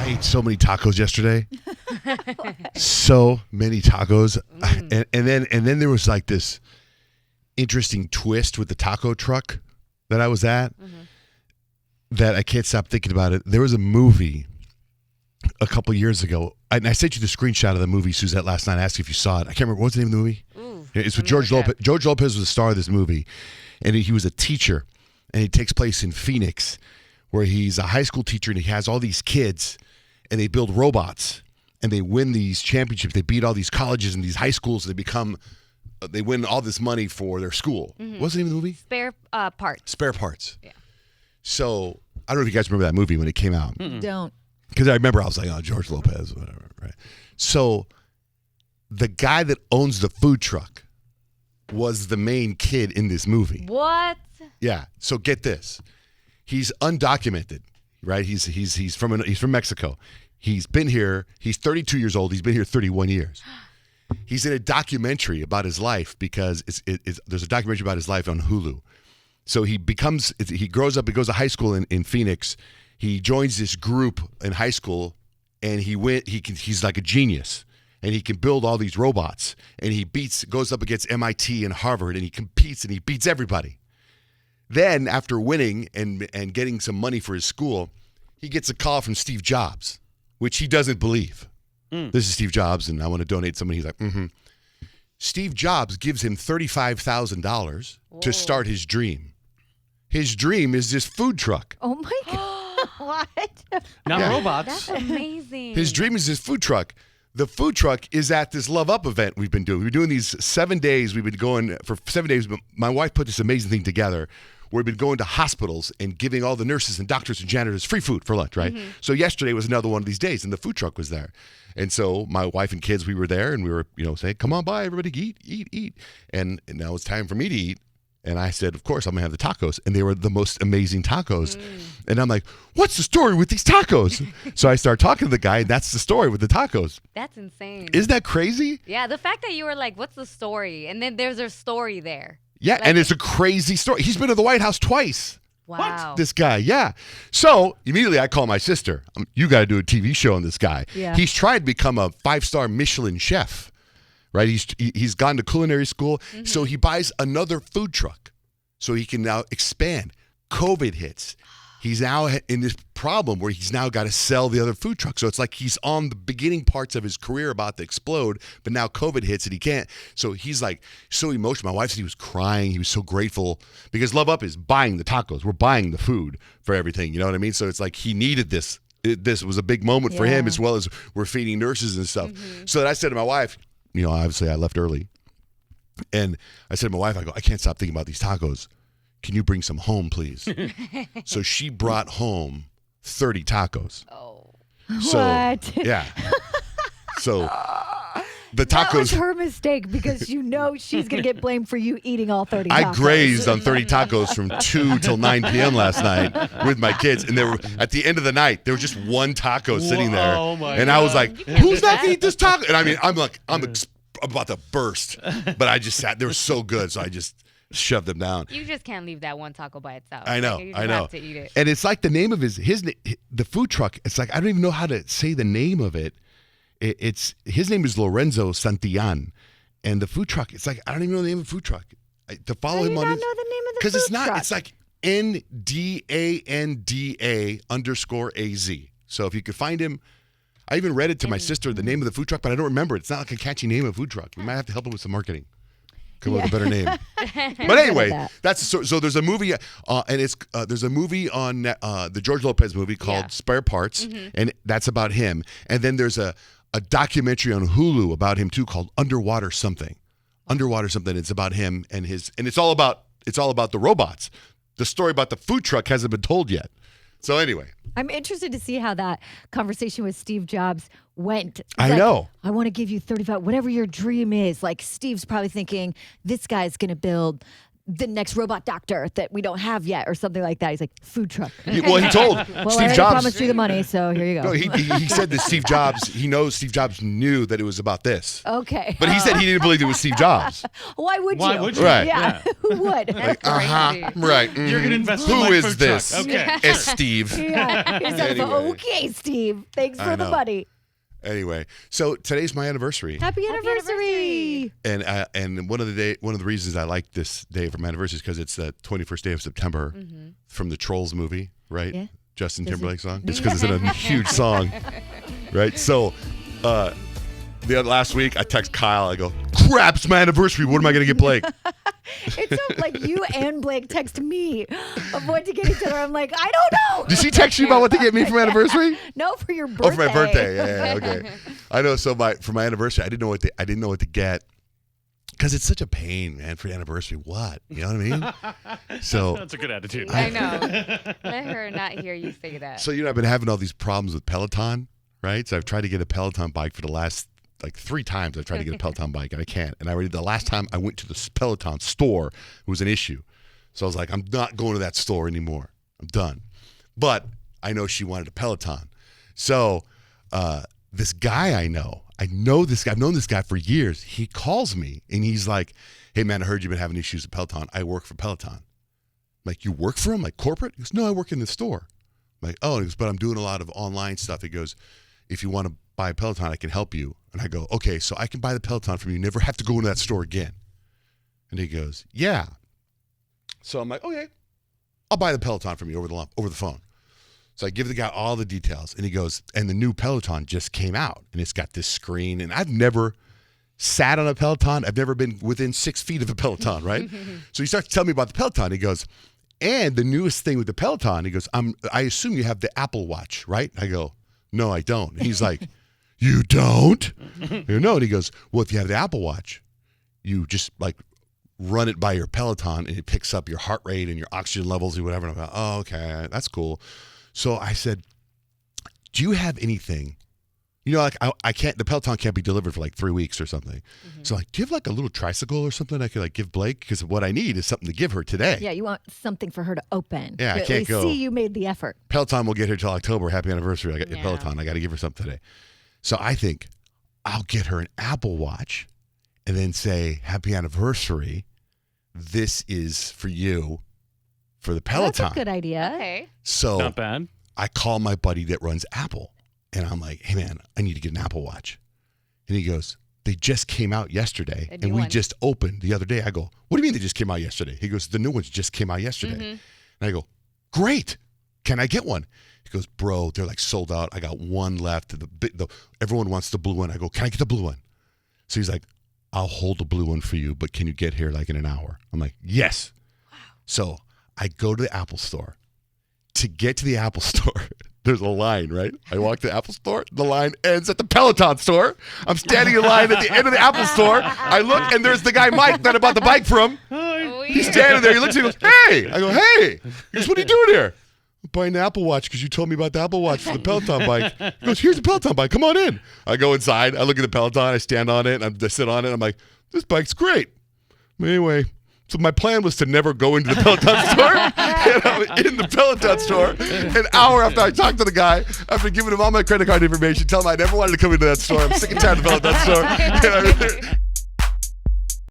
ate so many tacos yesterday. So many tacos. And then there was like this interesting twist with the taco truck that I was at that I can't stop thinking about it. There was a movie a couple years ago, and I sent you the screenshot of the movie, Suzette, last night. I asked you if you saw it. I can't remember. What's the name of the movie? It's with George Lopez. George Lopez was the star of this movie, and he was a teacher, and it takes place in Phoenix, where he's a high school teacher, and he has all these kids, and they build robots, and they win these championships. They beat all these colleges and these high schools. They win all this money for their school. What's the name of the movie? Spare Parts. Spare Parts. Yeah. So I don't know if you guys remember that movie when it came out. Don't. Because I remember I was like, oh, George Lopez, whatever, right? So the guy that owns the food truck was the main kid in this movie. What? Yeah. So get this. He's undocumented, right? He's from Mexico. He's been here. He's 32 years old. He's been here 31 years. He's in a documentary about his life because there's a documentary about his life on Hulu. So he grows up, he goes to high school in Phoenix. He joins this group in high school, and he's like a genius, and he can build all these robots, and goes up against MIT and Harvard, and he competes, and he beats everybody. Then after winning and getting some money for his school, he gets a call from Steve Jobs, which he doesn't believe. This is Steve Jobs, and I want to donate some money. He's like, Steve Jobs gives him $35,000 to start his dream. His dream is this food truck. Oh, my God. What? Not robots. That's amazing. His dream is this food truck. The food truck is at this Love Up event we've been doing. We've been doing these 7 days. We've been going for 7 days. My wife put this amazing thing together where we've been going to hospitals and giving all the nurses and doctors and janitors free food for lunch, right? So yesterday was another one of these days, and the food truck was there. And so my wife and kids, we were there, and we were, saying, come on by, everybody, eat. And now it's time for me to eat. And I said, of course, I'm going to have the tacos. And they were the most amazing tacos. And I'm like, what's the story with these tacos? So I start talking to the guy, and that's the story with the tacos. That's insane. Isn't that crazy? Yeah, the fact that you were like, what's the story? And then there's a story there. Yeah, and it's a crazy story. He's been to the White House twice. Wow. What? This guy, yeah. So immediately I call my sister. You got to do a TV show on this guy. Yeah. He's tried to become a 5-star Michelin chef. Right, he's gone to culinary school, so he buys another food truck, so he can now expand. COVID hits, he's now in this problem where he's now got to sell the other food truck. So it's like he's on the beginning parts of his career about to explode, but now COVID hits and he can't. So he's like so emotional. My wife said he was crying. He was so grateful because Love Up is buying the tacos. We're buying the food for everything. You know what I mean? So it's like he needed this. This was a big moment for him, as well as we're feeding nurses and stuff. So then I said to my wife, obviously I left early. And I said to my wife, I can't stop thinking about these tacos. Can you bring some home, please? So she brought home 30 tacos. Oh. So, What? Yeah. So the That was tacos. her mistake because she's going to get blamed for you eating all 30 tacos. I grazed on 30 tacos from 2 till 9 p.m. last night with my kids. And at the end of the night, there was just one taco sitting there. Oh my and I was God. like, who's not going to eat this taco? And I mean, I'm about to burst. But I just sat. They were so good. So I just shoved them down. You just can't leave that one taco by itself. I know. Like, you just I know. have to eat it. And it's like the name of the food truck. It's like, I don't even know how to say the name of it. His name is Lorenzo Santillan, and the food truck. It's like I don't even know the name of the food truck. To follow him do you on not his, know the name of the because food it's not. truck? It's like NDANDA_AZ. So if you could find him, I even read it to my sister the name of the food truck, but I don't remember it. It's not like a catchy name of a food truck. We might have to help him with some marketing. Come up with a better name. But anyway, that's so there's a movie, and there's a movie on the George Lopez movie called Spare Parts, and that's about him. And then there's a documentary on Hulu about him too called Underwater Something. It's about him and it's all about the robots. The story about the food truck hasn't been told yet. So anyway, I'm interested to see how that conversation with Steve Jobs went. I know. I want to give you 35, whatever your dream is. Like Steve's probably thinking, this guy's going to build the next robot doctor that we don't have yet or something like that. He's like, food truck. He told Well, I Steve already Jobs. promised you the money, so here you go. No, he said that Steve Jobs. He knows Steve Jobs knew that it was about this. Okay. But he said he didn't believe it was Steve Jobs. Why would you? Why would you? Right. Yeah. Who would? That's crazy. Right. You're going to invest in Who my is food this? truck. Okay. It's Steve. Yeah. He's like, Anyway. okay, Steve. Thanks I for the know. money. Anyway, so today's my anniversary. Happy anniversary. And one of the reasons I like this day for my anniversary is because it's the 21st day of September from the Trolls movie, right? Yeah. Justin Timberlake song. It's because it's in a huge song, right? So, last week I text Kyle. I go, "Crap, it's my anniversary. What am I gonna get Blake?" It's so, like you and Blake text me of what to get each other. I'm like, I don't know. Did she text you about what to get me for my anniversary? No, for your birthday. Oh, for my birthday. Yeah, okay. I know. So for my anniversary, I didn't know what to get. Because it's such a pain, man, for the anniversary. What? You know what I mean? So That's a good attitude. I know. Let her not hear you say that. So, I've been having all these problems with Peloton, right? So I've tried to get a Peloton bike for the last, 3 times I've tried to get a Peloton bike, and I can't. And the last time I went to the Peloton store, it was an issue. So I was like, I'm not going to that store anymore. I'm done. But I know she wanted a Peloton. So this guy I know this guy. I've known this guy for years. He calls me, and he's like, hey, man, I heard you've been having issues with Peloton. I work for Peloton. I'm like, you work for him? Like corporate? He goes, no, I work in the store. I'm like, oh, and he goes, but I'm doing a lot of online stuff. He goes, if you want to buy a Peloton, I can help you. And I go, okay, so I can buy the Peloton from you. Never have to go into that store again. And he goes, yeah. So I'm like, okay, I'll buy the Peloton from you over the phone. So I give the guy all the details, and he goes, and the new Peloton just came out, and it's got this screen, and I've never sat on a Peloton. I've never been within 6 feet of a Peloton, right? So he starts to tell me about the Peloton. He goes, and the newest thing with the Peloton, he goes, I assume you have the Apple Watch, right? I go, no, I don't. And he's like, you don't? I go, no. And he goes, well, if you have the Apple Watch, you just run it by your Peloton, and it picks up your heart rate and your oxygen levels or whatever. And I'm like, oh, okay, that's cool. So I said, do you have anything, I can't, the Peloton can't be delivered for 3 weeks or something. So do you have a little tricycle or something I could give Blake? Because what I need is something to give her today. Yeah, you want something for her to open. Yeah, I To at can't least go. see you made the effort. Peloton will get here till October. Happy anniversary. I got your Yeah. Peloton. I got to give her something today. So I think I'll get her an Apple Watch and then say, happy anniversary. This is for you for the Well, Peloton. that's a good idea. Okay. So Not bad. I call my buddy that runs Apple, and I'm like, hey, man, I need to get an Apple Watch. And he goes, they just came out yesterday, A and new we one. just opened the other day. I go, what do you mean they just came out yesterday? He goes, the new ones just came out yesterday. And I go, great. Can I get one? He goes, bro, they're sold out. I got one left. Everyone wants the blue one. I go, can I get the blue one? So he's like, I'll hold the blue one for you, but can you get here in an hour? I'm like, yes. Wow. So I go to the Apple store. To get to the Apple store, there's a line, right? I walk to the Apple store. The line ends at the Peloton store. I'm standing in line at the end of the Apple store. I look, and there's the guy, Mike, that I bought the bike from. He's standing there. He looks at me and goes, hey. I go, hey. He goes, what are you doing here? I'm buying the Apple Watch because you told me about the Apple Watch for the Peloton bike. He goes, here's the Peloton bike. Come on in. I go inside. I look at the Peloton. I stand on it. I sit on it. I'm like, this bike's great. But anyway, so my plan was to never go into the Peloton store. And I'm in the Peloton store an hour after I talked to the guy, after giving him all my credit card information, tell him I never wanted to come into that store. I'm sick and tired of the Peloton store.